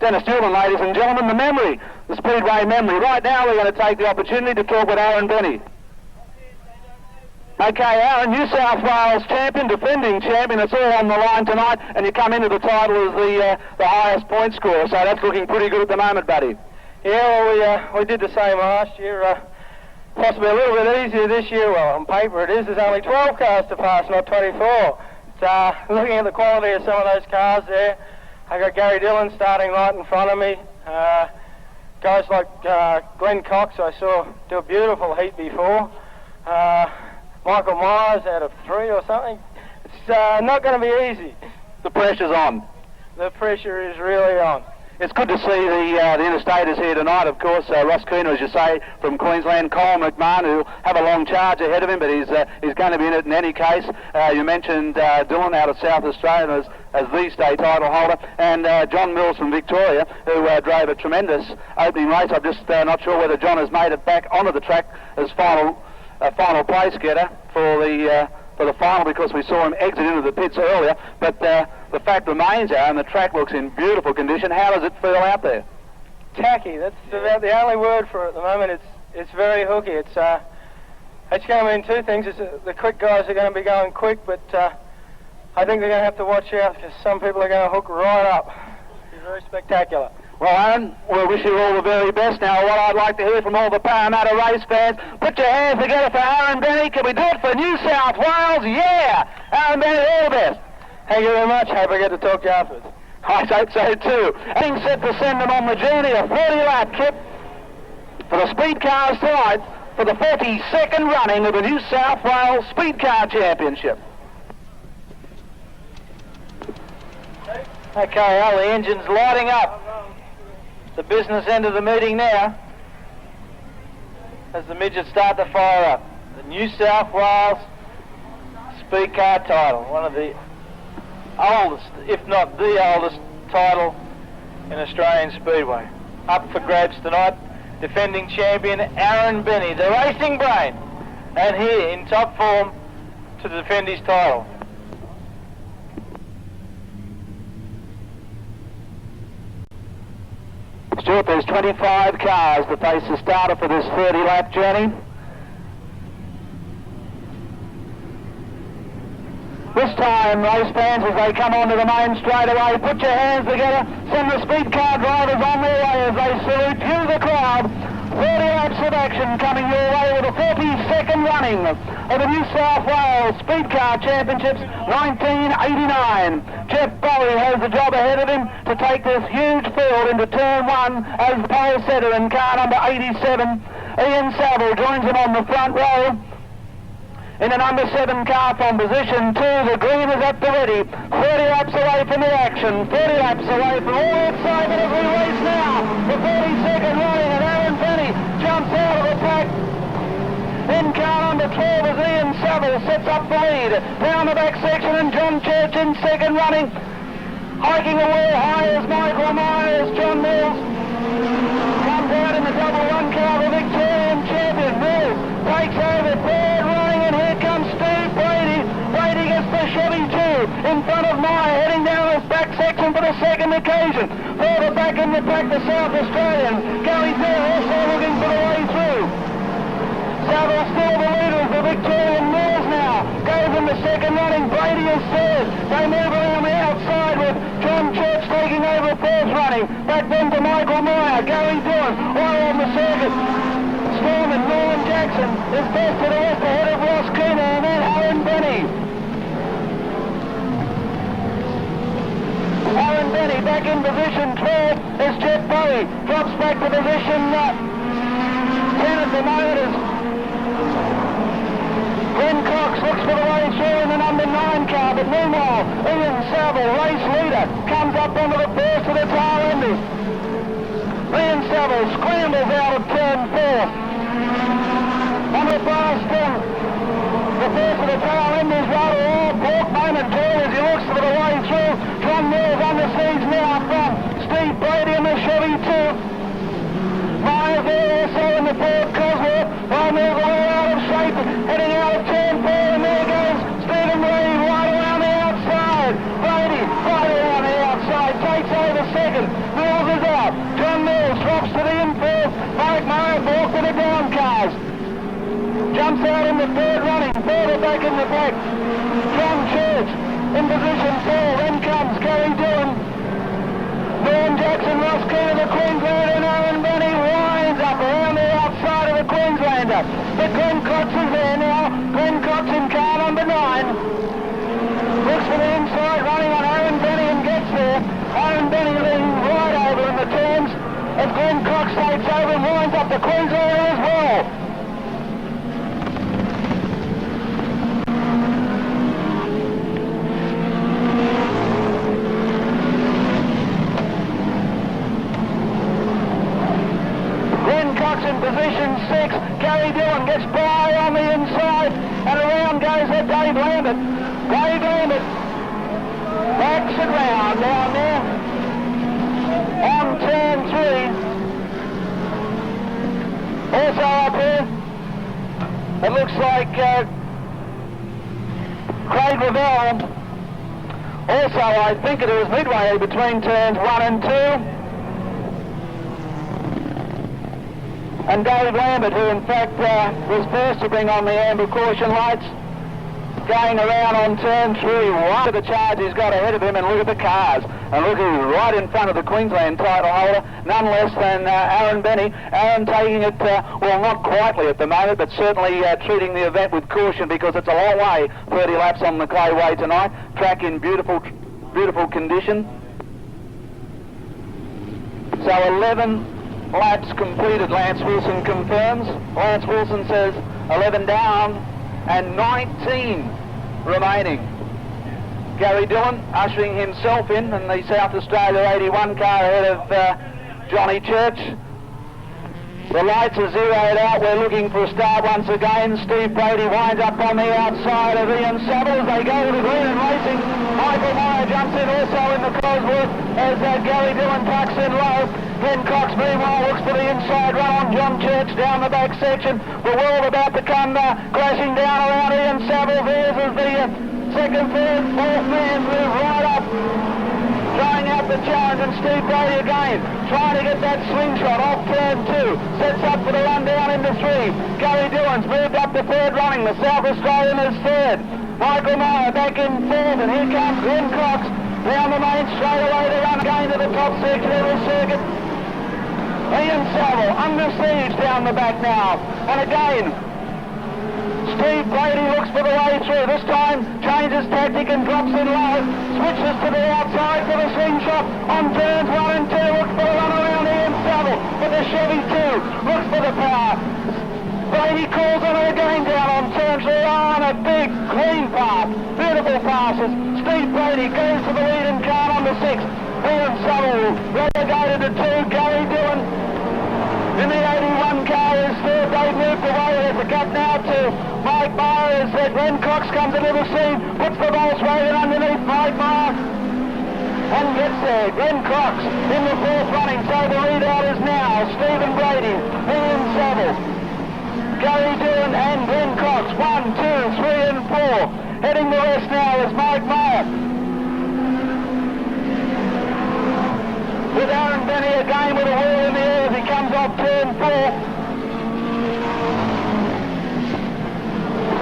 Dennis Dillon, ladies and gentlemen, the memory, the Speedway memory. Right now we're going to take the opportunity to talk with Aaron Benny. Okay, Aaron, New South Wales champion, defending champion, it's all on the line tonight, and you come into the title as the highest point scorer, so that's looking pretty good at the moment, buddy. Yeah, well, we did the same last year. Possibly a little bit easier this year. Well, on paper it is. There's only 12 cars to pass, not 24. It's, looking at the quality of some of those cars there, I got Gary Dillon starting right in front of me. Guys like Glenn Cox I saw do a beautiful heat before. Michael Myers out of 3 or something. It's not going to be easy. The pressure's on. The pressure is really on. It's good to see the interstaters here tonight, of course. Ross Cooner, as you say, from Queensland. Cole McMahon, who'll have a long charge ahead of him, but he's going to be in it in any case. You mentioned Dillon out of South Australia as the state title holder, and John Mills from Victoria, who drove a tremendous opening race. I'm just not sure whether John has made it back onto the track as final place getter for the final, because we saw him exit into the pits earlier. But the fact remains, Aaron, the track looks in beautiful condition. How does it feel out there? Tacky. That's about the only word for it at the moment. It's very hooky. It's going to mean two things. The quick guys are going to be going quick, but I think they're going to have to watch out, because some people are going to hook right up. It's very spectacular. Well, Aaron, we'll wish you all the very best. Now, what I'd like to hear from all the Parramatta race fans, put your hands together for Aaron Benny. Can we do it for New South Wales? Yeah! Aaron Benny, all the best. Thank you very much. Hope I get to talk to you afterwards. I hope so too. Being set to send them on the journey, a 40-lap trip for the speed cars tonight for the 42nd running of the New South Wales Speedcar Championship. Okay, well, the engine's lighting up. The business end of the meeting now, as the midgets start to fire up. The New South Wales Speedcar title, one of the oldest, if not the oldest title in Australian Speedway. Up for grabs tonight, defending champion Aaron Benny, the racing brain, and here in top form to defend his title. Stuart, there's 25 cars that face the starter for this 30-lap journey. This time, race fans, as they come onto the main straightaway, put your hands together, send the speed car drivers on their way as they salute you, the crowd. 30 laps of action coming your way with the 42nd running of the New South Wales Speedcar Championships 1989. Jeff Bowie has the job ahead of him to take this huge field into turn 1 as the pole setter in car number 87. Ian Saville joins him on the front row. In the number 7 car from position 2, the green is at the ready. 30 laps away from the action, 30 laps away from all the excitement of the race now. The 42nd running, and Aaron Benny jumps out of the pack. In car number 12 as Ian Saville sets up the lead. Down the back section, and John Church in second running. Hiking away high as Michael Myer, John Mills comes out in the double run car, the Victorian champion. Mills takes over third running, and here comes Steve Brady. Brady gets the Chevy 2 in front of Myer, heading down this back section for the second occasion. Further back in the pack, the South Australian Gary Dillon also looking for the way through. Saville still the leaders, the Victorian Mills now goes in the second running. Brady is third. They move around the outside with John Church taking over fourth running. Back then to Michael Myer, Gary Dillon all on the circuit. Storm and Norman Jackson is best to the west ahead of Ross Cooner, and then Aaron Benny. Aaron Benny back in position 12 as Jeff Bowie drops back to position 10 at the moment as Glenn Cox looks for the way through in the number 9 car, but meanwhile Ian Saville, race leader, comes up onto the first of the tail enders. Ian Saville scrambles out of turn 4. On the far stern, the first of the tail enders rather all brought momentarily as he looks for the way through. John Mills on the seas now from Steve Brady in the Chevy 2. Myer there also in the third Cosworth. Well, Mills away out of shape, heading out of turn 4, and there goes Stephen Reed right around the outside. Brady right around the outside, takes over second. Mills is in the third running, further back in the back. John Church in position 4, then comes Gary Dillon. Norm Jackson, Ross Key of the Queenslander, and Aaron Benny winds up around the outside of the Queenslander. But Glenn Cox is there now. Glenn Cox in car number 9. Looks for the inside, running on Aaron Benny and gets there. Aaron Benny leading right over in the turns as Glenn Cox takes over and winds up the Queenslander as well. In position 6, Gary Dillon gets by on the inside, and around goes Dave Lambert. Dave Lambert backs it round down there on turn 3. Also up here, it looks like Craig Lavelle. Also, I think it was midway between turns 1 and 2. And Dave Lambert, who in fact was first to bring on the amber caution lights, going around on turn 3. Look at the charge he's got ahead of him, and look at the cars. And look who's right in front of the Queensland title holder, none less than Aaron Benny. Aaron taking it, well, not quietly at the moment, but certainly treating the event with caution, because it's a long way, 30 laps on the clayway tonight. Track in beautiful condition. So 11 laps completed, Lance Wilson confirms. Lance Wilson says 11 down and 19 remaining. Gary Dillon ushering himself in the South Australia 81 car ahead of Johnny Church. The lights are zeroed out. We're looking for a start once again. Steve Brady winds up on the outside of Ian Saville as they go to the green and racing. Michael Myer jumps in also in the Cosworth as Gary Dillon tucks in low. Glenn Cox meanwhile looks for the inside run on John Church down the back section. The world about to come crashing down around Ian Saville. There's as the second, third, fourth man move right up, throwing out the challenge, and Steve Brady again trying to get that slingshot off turn 2. Sets up for the run down into 3. Gary Dillon's moved up to third running. The South Australian is third. Michael Myer back in fourth, and here comes Glenn Cox down the main straightaway to run again to the top section of the circuit. Ian Saville under siege down the back now, and again Steve Brady looks for the way through. This time changes tactic and drops in low, switches to the outside for the slingshot on turns 1 and 2. Looks for the run around Ian Saville for the Chevy 2. Looks for the power. Brady calls on it again down on turn 3 on a big clean pass. Beautiful passes. Steve Brady goes to the lead in car number 6. Ian Saville relegated to 2. Gary Dillon in the 81 car is third. They've moved away. There's a gap now to Mike Myer as Glenn Cox comes into the scene, puts the Volkswagen underneath Mike Myer and gets there. Glenn Cox in the fourth running, so the readout is now Stephen Brady, Ian Saville, Gary Dillon and Glenn Cox. 1, 2, 3 and 4. Heading the rest now is Mike Myer, with Aaron Benny again with a wheel in the air as he comes off turn 4.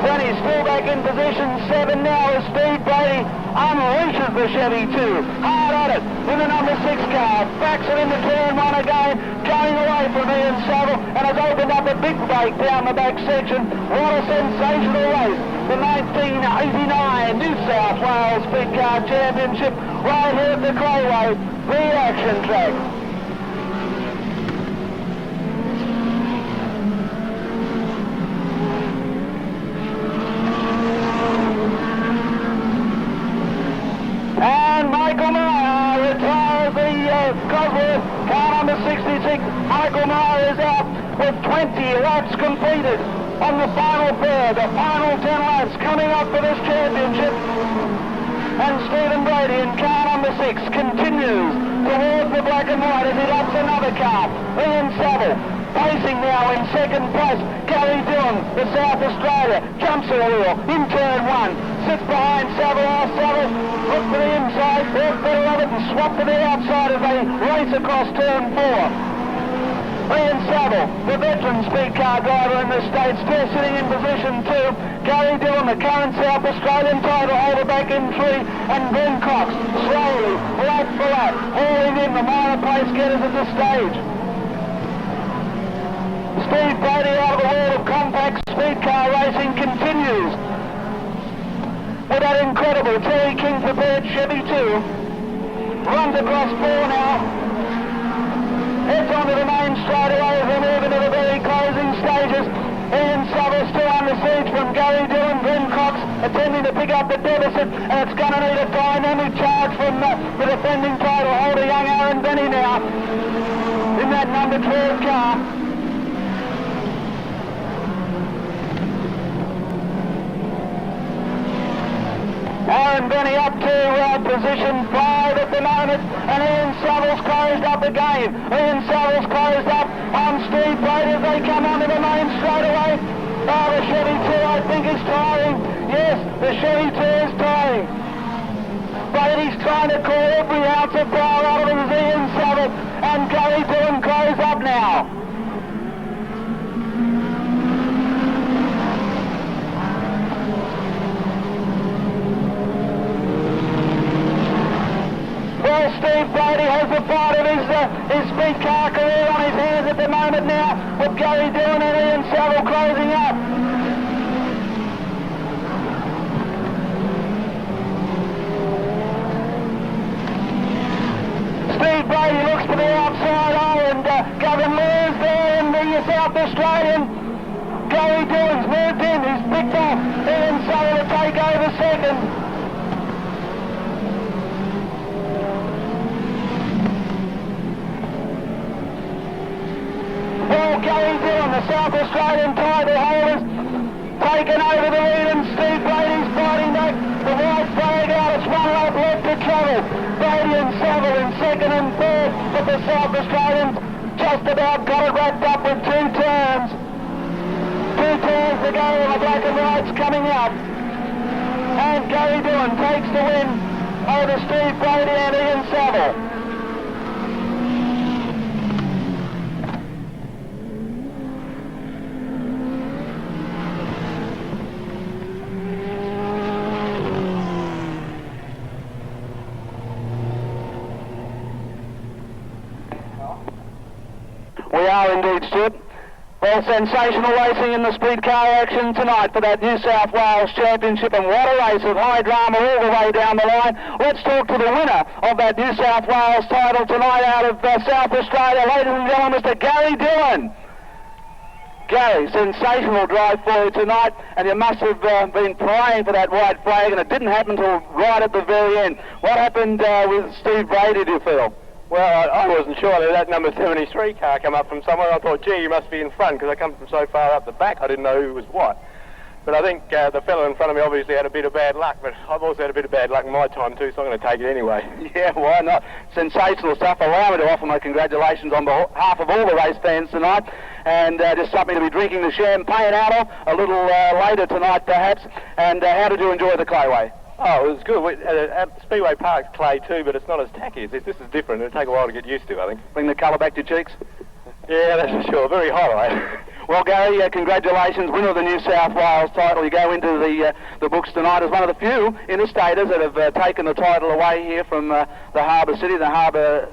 Benny's still back in position 7 now as Steve Brady unleashes the Chevy 2. Hard at it in the number 6 car. Backs it into turn 1 again, going away from Ian Saville, and has opened up a big break down the back section. What a sensational race. The 1989 New South Wales Speedcar Championship right here at the Clayway, the action track. And Michael Myer retires the Cosworth car number 66. Michael Myer is out with 20 laps completed on the final third. The final 10 laps coming up for this championship. And Stephen Brady in car number 6 continues towards the black and white as he laps another car. Ian Saville pacing now in second place. Gary Dillon, the South Australia, jumps a wheel in turn 1. Sits behind Saville. Saville look to the inside, third better of it, and swap to the outside as they race across turn 4. Ian Saville, the veteran speed car driver in the States, still sitting in position 2. Gary Dillon, the current South Australian title holder, back in 3. And Ben Cox, slowly, lap for lap, hauling in the Myer pace getters at this stage. Steve Brady out of the world of compact speed car racing continues with that incredible Terry King prepared Chevy 2. Runs across 4 now. Heads onto the main straightaway as we move into the very closing stages. Ian Saville still under siege from Gary Dillon. Ben Cox attempting to pick up the deficit, and it's going to need a dynamic charge from the defending title holder, young Aaron Benny now in that number 12 car. Aaron Benny up to position 5 at the moment, and Ian Saville's closed up again. Ian Saville's closed up on Steve Brady as they come onto the main straightaway. Oh, the Chevy 2 I think is tiring. Yes, the Chevy 2 is tiring. Brady's trying to call every ounce of power out of his Ian Saville, and Gary Dillon close up now. Well, Steve Brady has the fight of his speed car career on his hands at the moment now, with Gary Dillon and Ian Saville closing up. Steve Brady looks for the outside hole, and Gavin Lear's there in the South Australian. Gary Dillon's moved in, he's picked off Ian Saville to take over second. Well, Gary Dillon, the South Australian title holders, taken over the lead, and Steve Brady's fighting back. The white flag out, it's 1 lap left to travel. Brady and Saville in second and third, but the South Australians just about got it wrapped up with 2 turns. 2 turns to go, and the black and white's coming out. And Gary Dillon takes the win over Steve Brady and Ian Saville. We are indeed, Stuart. Well, sensational racing in the speed car action tonight for that New South Wales Championship, and what a race of high drama all the way down the line. Let's talk to the winner of that New South Wales title tonight out of South Australia, ladies and gentlemen, Mr. Gary Dillon. Gary, sensational drive for you tonight, and you must have been praying for that white flag, and it didn't happen until right at the very end. What happened with Steve Brady, do you feel? Well, I wasn't sure that that number 73 car come up from somewhere. I thought, gee, you must be in front, because I come from so far up the back, I didn't know who was what. But I think the fellow in front of me obviously had a bit of bad luck, but I've also had a bit of bad luck in my time too, so I'm going to take it anyway. Yeah, why not? Sensational stuff. Allow me to offer my congratulations on behalf of all the race fans tonight, and just something to be drinking the champagne out of a little later tonight perhaps. And how did you enjoy the clayway? Oh, it was good. At Speedway Park's clay too, but it's not as tacky as this. This is different. It'll take a while to get used to, I think. Bring the colour back to your cheeks? Yeah, that's for sure. Very hot, eh? Well, Gary, congratulations, winner of the New South Wales title. You go into the books tonight as one of the few interstaters that have taken the title away here from the harbour city, the harbour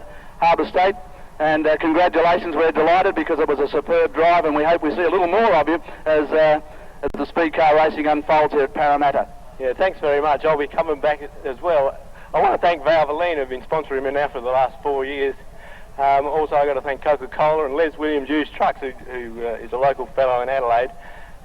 state. And congratulations, we're delighted because it was a superb drive, and we hope we see a little more of you as the speed car racing unfolds here at Parramatta. Yeah, thanks very much. I'll be coming back as well. I want to thank Valvoline, who've been sponsoring me now for the last 4 years. Also, I've got to thank Coca-Cola and Les Williams Used Trucks, who is a local fellow in Adelaide,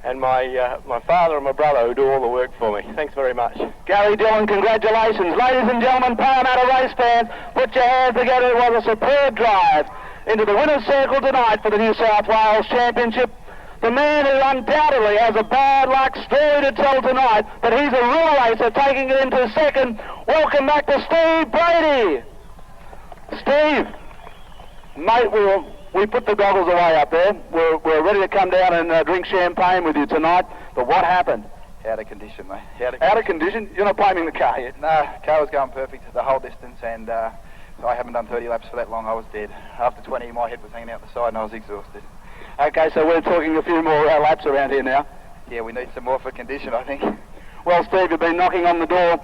and my father and my brother, who do all the work for me. Thanks very much. Gary Dillon, congratulations. Ladies and gentlemen, Parramatta race fans, put your hands together. It was a superb drive into the winner's circle tonight for the New South Wales Championship. The man who undoubtedly has a bad luck story to tell tonight, but he's a real racer taking it into second. Welcome back to Steve Brady. Steve, mate, we put the goggles away up there. We're ready to come down and drink champagne with you tonight, but what happened? Out of condition, mate. Out of condition? You're not blaming the car yet? No, car was going perfect the whole distance, and I haven't done 30 laps for that long. I was dead. After 20, my head was hanging out the side and I was exhausted. Okay, so we're talking a few more laps around here now. Yeah, we need some more for condition, I think. Well, Steve, you've been knocking on the door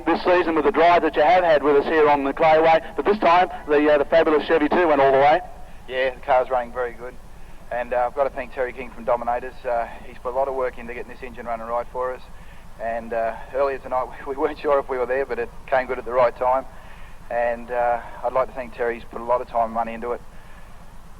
this season with the drive that you have had with us here on the Clayway, but this time the fabulous Chevy 2 went all the way. Yeah, the car's running very good. And I've got to thank Terry King from Dominators. He's put a lot of work into getting this engine running right for us. And earlier tonight we weren't sure if we were there, but it came good at the right time. And I'd like to thank Terry. He's put a lot of time and money into it.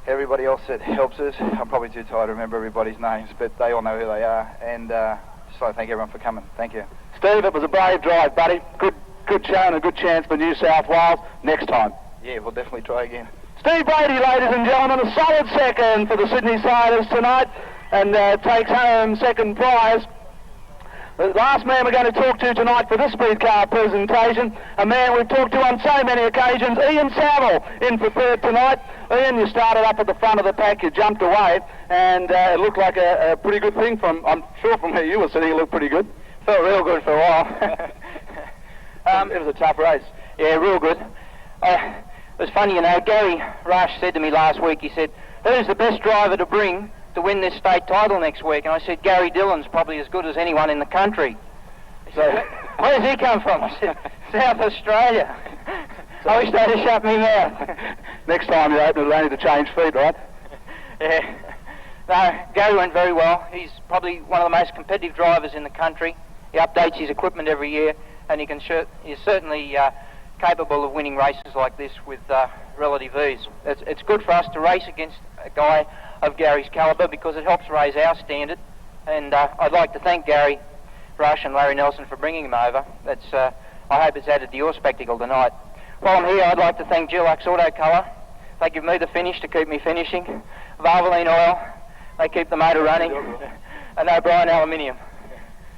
Everybody else that helps us, I'm probably too tired to remember everybody's names, but they all know who they are. And just like to thank everyone for coming. Thank you. Steve, it was a brave drive, buddy. Good show and a good chance for New South Wales next time. Yeah, we'll definitely try again. Steve Brady, ladies and gentlemen, a solid second for the Sydney Siders tonight, and takes home second prize. The last man we're going to talk to tonight for this Speedcar presentation, a man we've talked to on so many occasions, Ian Saville, in for third tonight. Ian, you started up at the front of the pack, you jumped away, and it looked like a pretty good thing I'm sure from where you were sitting, it looked pretty good. Felt real good for a while. It was a tough race. Yeah, real good. It was funny, you know, Gary Rush said to me last week, he said, who's the best driver to bring to win this state title next week? And I said, Gary Dillon's probably as good as anyone in the country. He said, where does he come from? I said, South Australia. I wish they'd have shut me mouth. Next time you open it, only to change feet, right? Yeah. No, Gary went very well. He's probably one of the most competitive drivers in the country. He updates his equipment every year, and he's certainly capable of winning races like this with relative ease. It's good for us to race against a guy of Gary's calibre because it helps raise our standard. And I'd like to thank Gary Rush and Larry Nelson for bringing him over. I hope it's added to your spectacle tonight. While I'm here, I'd like to thank Dulux Auto Colour. They give me the finish to keep me finishing. Valvoline Oil, they keep the motor running. And O'Brien Aluminium.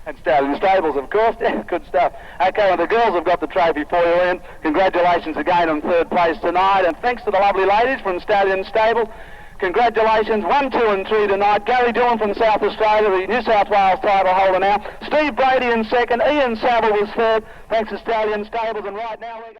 And Stallion Stables, of course. Yeah, good stuff. Okay, well, the girls have got the trophy for you, Ian. Congratulations again on third place tonight, and thanks to the lovely ladies from Stallion Stable. Congratulations, 1, 2 and 3 tonight. Gary Dillon from South Australia, the New South Wales title holder now. Steve Brady in second. Ian Saville was third. Thanks to Stallion Stables, and right now we're